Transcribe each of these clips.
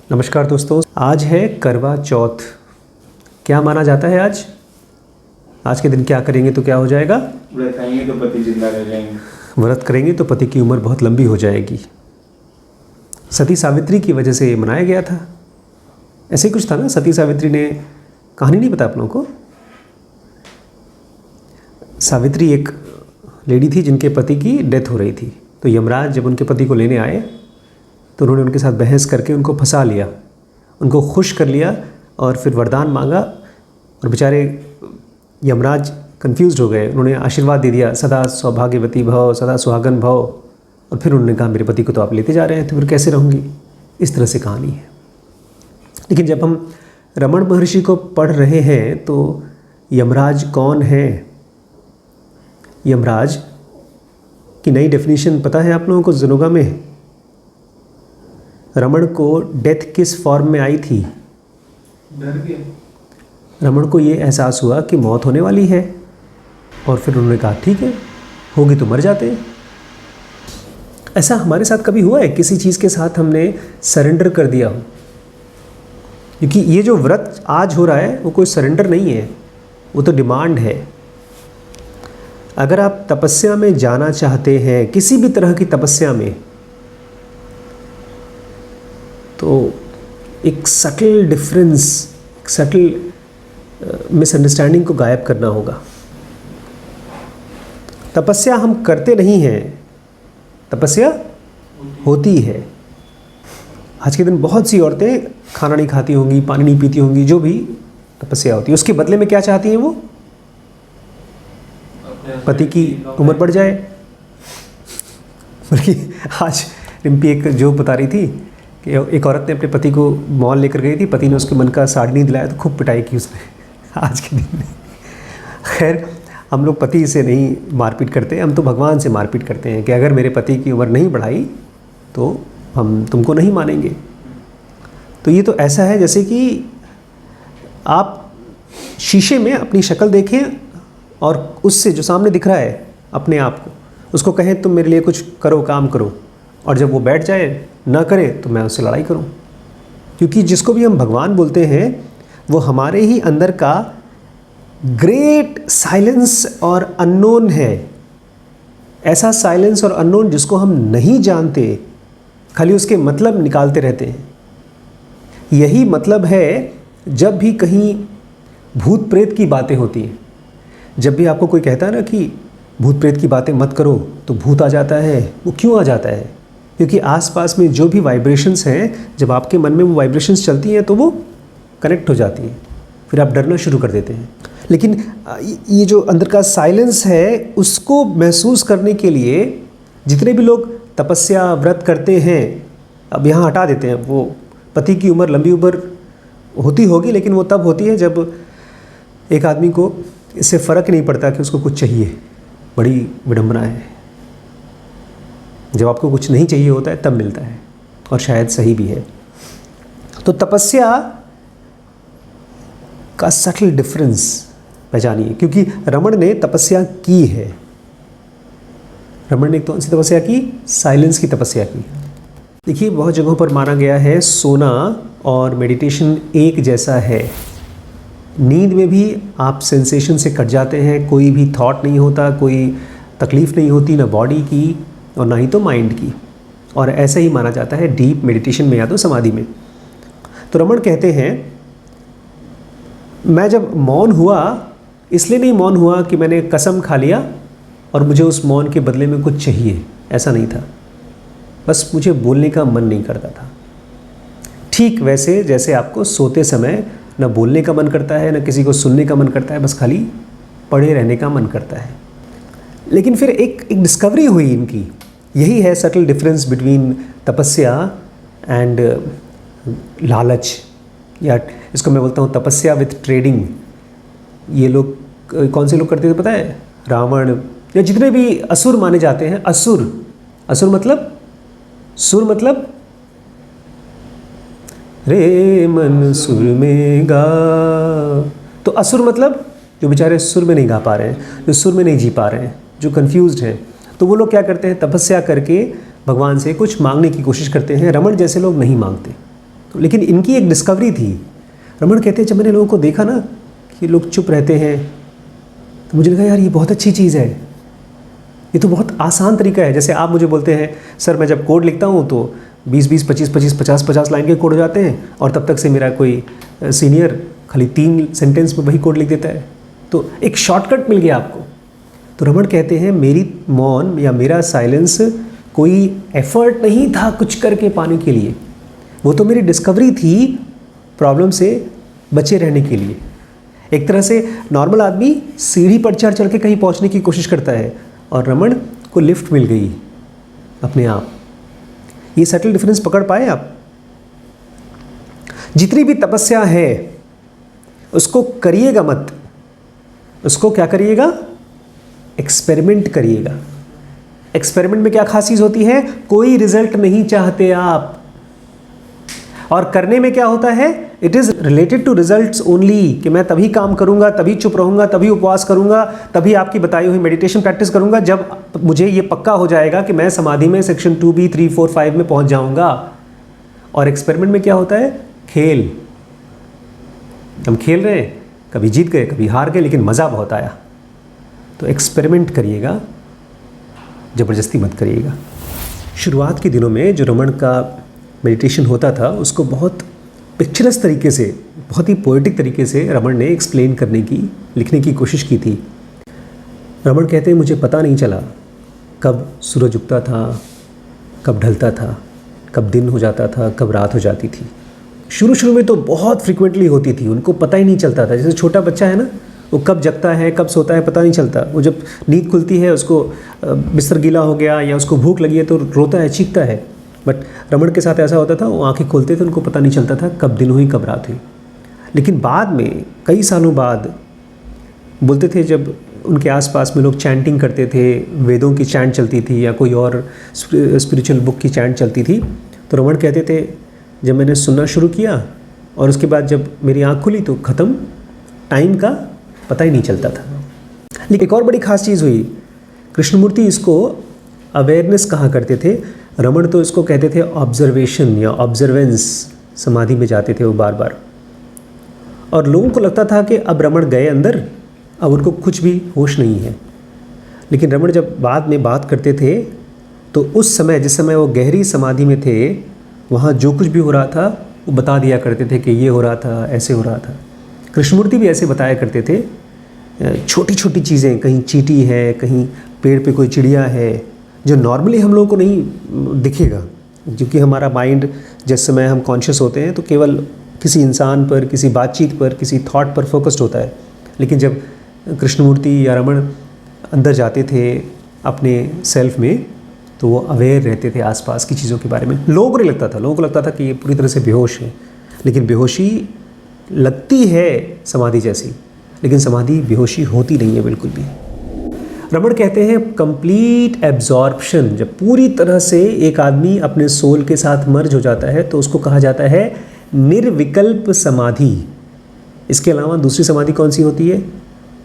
नमस्कार दोस्तों, आज है करवा चौथ। क्या माना जाता है आज के दिन क्या करेंगे तो क्या हो जाएगा? व्रत करेंगे तो पति जिंदा रह जाएंगे। व्रत करेंगे तो पति की उम्र बहुत लंबी हो जाएगी। सती सावित्री की वजह से ये मनाया गया था। ऐसे ही कुछ था ना, सती सावित्री ने, कहानी नहीं पता आप लोगों को? सावित्री एक लेडी थी जिनके पति की डेथ हो रही थी। तो यमराज जब उनके पति को लेने आए तो उन्होंने उनके साथ बहस करके उनको फंसा लिया, उनको खुश कर लिया और फिर वरदान मांगा। और बेचारे यमराज कंफ्यूज हो गए। उन्होंने आशीर्वाद दे दिया, सदा सौभाग्यवती भव, सदा सुहागन भव। और फिर उन्होंने कहा, मेरे पति को तो आप लेते जा रहे हैं तो फिर कैसे रहूँगी? इस तरह से कहानी है। लेकिन जब हम रमण महर्षि को पढ़ रहे हैं तो यमराज कौन है? यमराज की नई डेफिनेशन पता है आप लोगों को ज़ुनोगा में? रमण को डेथ किस फॉर्म में आई थी? डर गए। रमण को ये एहसास हुआ कि मौत होने वाली है और फिर उन्होंने कहा ठीक है, होगी तो मर जाते हैं। ऐसा हमारे साथ कभी हुआ है किसी चीज़ के साथ हमने सरेंडर कर दिया हो? क्योंकि ये जो व्रत आज हो रहा है वो कोई सरेंडर नहीं है, वो तो डिमांड है। अगर आप तपस्या में जाना चाहते हैं, किसी भी तरह की तपस्या में, तो एक सटल डिफरेंस, एक सटल मिसअंडरस्टैंडिंग को गायब करना होगा। तपस्या हम करते नहीं हैं, तपस्या होती है। आज के दिन बहुत सी औरतें खाना नहीं खाती होंगी, पानी नहीं पीती होंगी, जो भी तपस्या होती है उसके बदले में क्या चाहती हैं? वो पति की उम्र बढ़ जाए। बल्कि आज रिम्पी एक जो बता रही थी कि एक औरत ने अपने पति को मॉल लेकर गई थी, पति ने उसके मन का साड़ी नहीं दिलाया तो खूब पिटाई की उसने आज के दिन में। खैर, हम लोग पति से नहीं मारपीट करते, हम तो भगवान से मारपीट करते हैं कि अगर मेरे पति की उम्र नहीं बढ़ाई तो हम तुमको नहीं मानेंगे। तो ये तो ऐसा है जैसे कि आप शीशे में अपनी शक्ल देखें और उससे जो सामने दिख रहा है अपने आप को, उसको कहें तुम मेरे लिए कुछ करो, काम करो, और जब वो बैठ जाए ना करे तो मैं उससे लड़ाई करूं। क्योंकि जिसको भी हम भगवान बोलते हैं वो हमारे ही अंदर का ग्रेट साइलेंस और अननोन है। ऐसा साइलेंस और अननोन जिसको हम नहीं जानते, खाली उसके मतलब निकालते रहते हैं। यही मतलब है जब भी कहीं भूत प्रेत की बातें होती हैं। जब भी आपको कोई कहता है ना कि भूत प्रेत की बातें मत करो तो भूत आ जाता है, वो क्यों आ जाता है? क्योंकि आसपास में जो भी वाइब्रेशंस हैं, जब आपके मन में वो वाइब्रेशंस चलती हैं तो वो कनेक्ट हो जाती हैं, फिर आप डरना शुरू कर देते हैं। लेकिन ये जो अंदर का साइलेंस है उसको महसूस करने के लिए जितने भी लोग तपस्या व्रत करते हैं, अब यहाँ हटा देते हैं, वो पति की उम्र लंबी उम्र होती होगी, लेकिन वो तब होती है जब एक आदमी को इससे फ़र्क नहीं पड़ता कि उसको कुछ चाहिए। बड़ी विडंबना है। जब आपको कुछ नहीं चाहिए होता है तब मिलता है, और शायद सही भी है। तो तपस्या का सटल डिफरेंस पहचानिए, क्योंकि रमण ने तपस्या की है। रमण ने कौन सी तपस्या की? साइलेंस की तपस्या की। देखिए, बहुत जगहों पर माना गया है सोना और मेडिटेशन एक जैसा है। नींद में भी आप सेंसेशन से कट जाते हैं, कोई भी थॉट नहीं होता, कोई तकलीफ़ नहीं होती, ना बॉडी की और ना ही तो माइंड की। और ऐसा ही माना जाता है डीप मेडिटेशन में या तो समाधि में। तो रमण कहते हैं, मैं जब मौन हुआ इसलिए नहीं मौन हुआ कि मैंने कसम खा लिया और मुझे उस मौन के बदले में कुछ चाहिए, ऐसा नहीं था। बस मुझे बोलने का मन नहीं करता था। ठीक वैसे जैसे आपको सोते समय न बोलने का मन करता है, न किसी को सुनने का मन करता है, बस खाली पड़े रहने का मन करता है। लेकिन फिर एक डिस्कवरी हुई इनकी। यही है सटल डिफरेंस बिटवीन तपस्या एंड लालच, या इसको मैं बोलता हूँ तपस्या विथ ट्रेडिंग। ये लोग कौन से लोग करते थे पता है? रावण या जितने भी असुर माने जाते हैं। असुर मतलब सुर मतलब रे मन सुर में गा। तो असुर मतलब जो बेचारे सुर में नहीं गा पा रहे हैं, जो सुर में नहीं जी पा रहे हैं, जो कंफ्यूज्ड हैं। तो वो लोग क्या करते हैं? तपस्या करके भगवान से कुछ मांगने की कोशिश करते हैं। रमण जैसे लोग नहीं मांगते, लेकिन इनकी एक डिस्कवरी थी। रमन कहते हैं जब मैंने लोगों को देखा ना कि लोग चुप रहते हैं, तो मुझे लगा यार ये बहुत अच्छी चीज़ है, ये तो बहुत आसान तरीका है। जैसे आप मुझे बोलते हैं सर मैं जब कोड लिखता हूँ तो 20-20, 25-25, 50-50 लाइन के कोड हो जाते हैं, और तब तक से मेरा कोई सीनियर खाली 3 सेंटेंस में वही कोड लिख देता है, तो एक शॉर्टकट मिल गया आपको। तो रमन कहते हैं मेरी मौन या मेरा साइलेंस कोई एफर्ट नहीं था कुछ करके पाने के लिए, वो तो मेरी डिस्कवरी थी प्रॉब्लम से बचे रहने के लिए। एक तरह से नॉर्मल आदमी सीढ़ी पर चढ़ के कहीं पहुंचने की कोशिश करता है, और रमन को लिफ्ट मिल गई अपने आप। ये सटल डिफरेंस पकड़ पाए आप? जितनी भी तपस्या है उसको करिएगा मत, उसको क्या करिएगा? एक्सपेरिमेंट करिएगा। एक्सपेरिमेंट में क्या खास चीज होती है? कोई रिजल्ट नहीं चाहते आप। और करने में क्या होता है? It is related to results only, कि मैं तभी काम करूंगा, तभी चुप रहूंगा, तभी उपवास करूंगा, तभी आपकी बताई हुई मेडिटेशन प्रैक्टिस करूंगा जब मुझे ये पक्का हो जाएगा कि मैं समाधि में सेक्शन 2B 3 4 5 में पहुंच जाऊंगा। और एक्सपेरिमेंट में क्या होता है? खेल। हम खेल रहे हैं, कभी जीत गए कभी हार गए, लेकिन मज़ा बहुत आया। तो एक्सपेरिमेंट करिएगा, ज़बरदस्ती मत करिएगा। शुरुआत के दिनों में जो रमन का मेडिटेशन होता था उसको बहुत पिक्चरस तरीके से, बहुत ही पोएटिक तरीके से रमन ने एक्सप्लेन करने की, लिखने की कोशिश की थी। रमन कहते हैं मुझे पता नहीं चला कब सूरज उगता था, कब ढलता था, कब दिन हो जाता था, कब रात हो जाती थी। शुरू में तो बहुत फ्रिक्वेंटली होती थी, उनको पता ही नहीं चलता था। जैसे छोटा बच्चा है ना, वो कब जगता है कब सोता है पता नहीं चलता। वो जब नींद खुलती है, उसको बिस्तर गीला हो गया या उसको भूख लगी है तो रोता है, चीखता है। बट रमन के साथ ऐसा होता था, वो आंखें खोलते थे, उनको पता नहीं चलता था कब दिन हुई कब रात हुई। लेकिन बाद में कई सालों बाद बोलते थे, जब उनके आसपास में लोग चैंटिंग करते थे, वेदों की चैंट चलती थी या कोई और स्पिरिचुअल बुक की चैंट चलती थी, तो रमन कहते थे जब मैंने सुनना शुरू किया और उसके बाद जब मेरी आँख खुली तो ख़त्म, टाइम का पता ही नहीं चलता था। लेकिन एक और बड़ी खास चीज़ हुई, कृष्णमूर्ति इसको अवेयरनेस कहा करते थे, रमन तो इसको कहते थे ऑब्जर्वेशन या ऑब्जर्वेंस। समाधि में जाते थे वो बार बार, और लोगों को लगता था कि अब रमन गए अंदर, अब उनको कुछ भी होश नहीं है। लेकिन रमन जब बाद में बात करते थे तो उस समय, जिस समय वो गहरी समाधि में थे, वहाँ जो कुछ भी हो रहा था वो बता दिया करते थे कि ये हो रहा था, ऐसे हो रहा था। कृष्णमूर्ति भी ऐसे बताया करते थे, छोटी छोटी चीज़ें, कहीं चींटी है, कहीं पेड़ पे कोई चिड़िया है, जो नॉर्मली हम लोगों को नहीं दिखेगा, क्योंकि हमारा माइंड जिस समय हम कॉन्शियस होते हैं तो केवल किसी इंसान पर, किसी बातचीत पर, किसी थॉट पर फोकस्ड होता है। लेकिन जब कृष्णमूर्ति या रमन अंदर जाते थे अपने सेल्फ में, तो वो अवेयर रहते थे आसपास की चीज़ों के बारे में। लोगों को नहीं लगता था, लोगों को लगता था कि ये पूरी तरह से बेहोश है, लेकिन बेहोशी लगती है समाधि जैसी, लेकिन समाधि बेहोशी होती नहीं है बिल्कुल भी। रमन कहते हैं कंप्लीट एब्जॉर्प्शन, जब पूरी तरह से एक आदमी अपने सोल के साथ मर्ज हो जाता है तो उसको कहा जाता है निर्विकल्प समाधि। इसके अलावा दूसरी समाधि कौन सी होती है?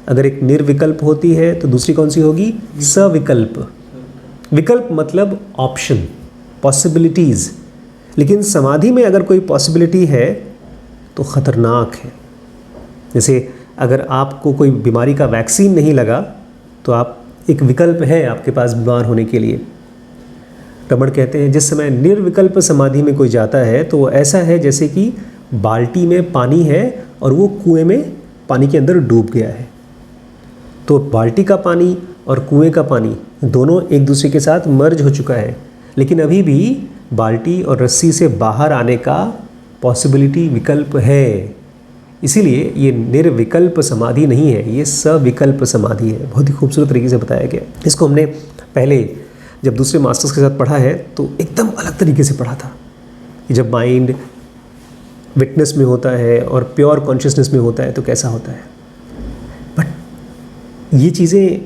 अगर एक निर्विकल्प होती है तो दूसरी कौन सी होगी? सविकल्प। विकल्प मतलब ऑप्शन, पॉसिबिलिटीज़। लेकिन समाधि में अगर कोई पॉसिबिलिटी है तो ख़तरनाक है। जैसे अगर आपको कोई बीमारी का वैक्सीन नहीं लगा तो आप, एक विकल्प है आपके पास बीमार होने के लिए। रमन कहते हैं जिस समय निर्विकल्प समाधि में कोई जाता है तो वो ऐसा है जैसे कि बाल्टी में पानी है और वो कुएं में पानी के अंदर डूब गया है। तो बाल्टी का पानी और कुएं का पानी दोनों एक दूसरे के साथ मर्ज हो चुका है, लेकिन अभी भी बाल्टी और रस्सी से बाहर आने का पॉसिबिलिटी, विकल्प है। इसीलिए ये निर्विकल्प समाधि नहीं है, ये सविकल्प समाधि है। बहुत ही खूबसूरत तरीके से बताया गया। इसको हमने पहले जब दूसरे मास्टर्स के साथ पढ़ा है तो एकदम अलग तरीके से पढ़ा था कि जब माइंड विटनेस में होता है और प्योर कॉन्शियसनेस में होता है तो कैसा होता है। बट ये चीज़ें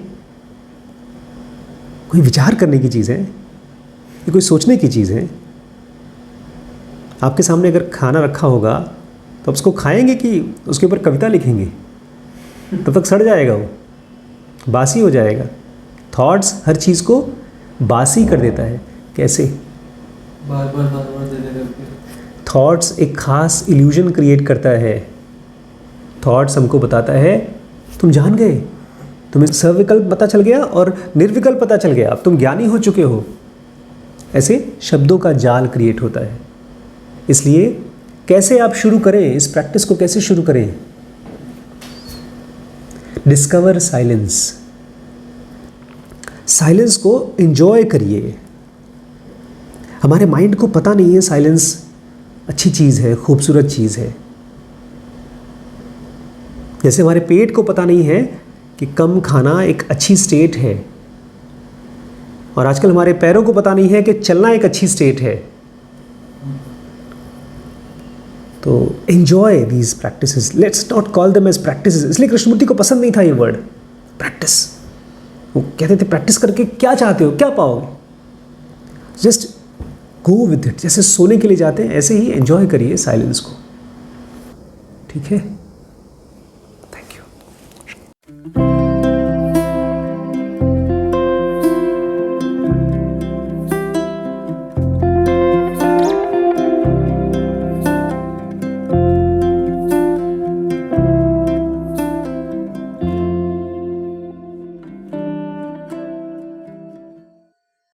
कोई विचार करने की चीज़ है, ये कोई सोचने की चीज़ है। आपके सामने अगर खाना रखा होगा तो आप उसको खाएंगे कि उसके ऊपर कविता लिखेंगे? तब तक सड़ जाएगा, वो बासी हो जाएगा। थॉट्स हर चीज़ को बासी कर देता है। कैसे? बार बार दे देते। थॉट्स एक खास इल्यूजन क्रिएट करता है। थॉट्स हमको बताता है तुम जान गए, तुम्हें सविकल्प पता चल गया और निर्विकल्प पता चल गया, अब तुम ज्ञानी हो चुके हो। ऐसे शब्दों का जाल क्रिएट होता है। इसलिए कैसे आप शुरू करें, इस प्रैक्टिस को कैसे शुरू करें? Discover silence. साइलेंस को एंजॉय करिए। हमारे माइंड को पता नहीं है साइलेंस अच्छी चीज़ है, खूबसूरत चीज़ है। जैसे हमारे पेट को पता नहीं है कि कम खाना एक अच्छी स्टेट है, और आजकल हमारे पैरों को पता नहीं है कि चलना एक अच्छी स्टेट है। तो enjoy these practices, let's not call them as practices. इसलिए कृष्णमूर्ति को पसंद नहीं था ये वर्ड प्रैक्टिस। वो कहते थे प्रैक्टिस करके क्या चाहते हो, क्या पाओगे? Just go with it. जैसे सोने के लिए जाते हैं ऐसे ही एंजॉय करिए साइलेंस को। ठीक है।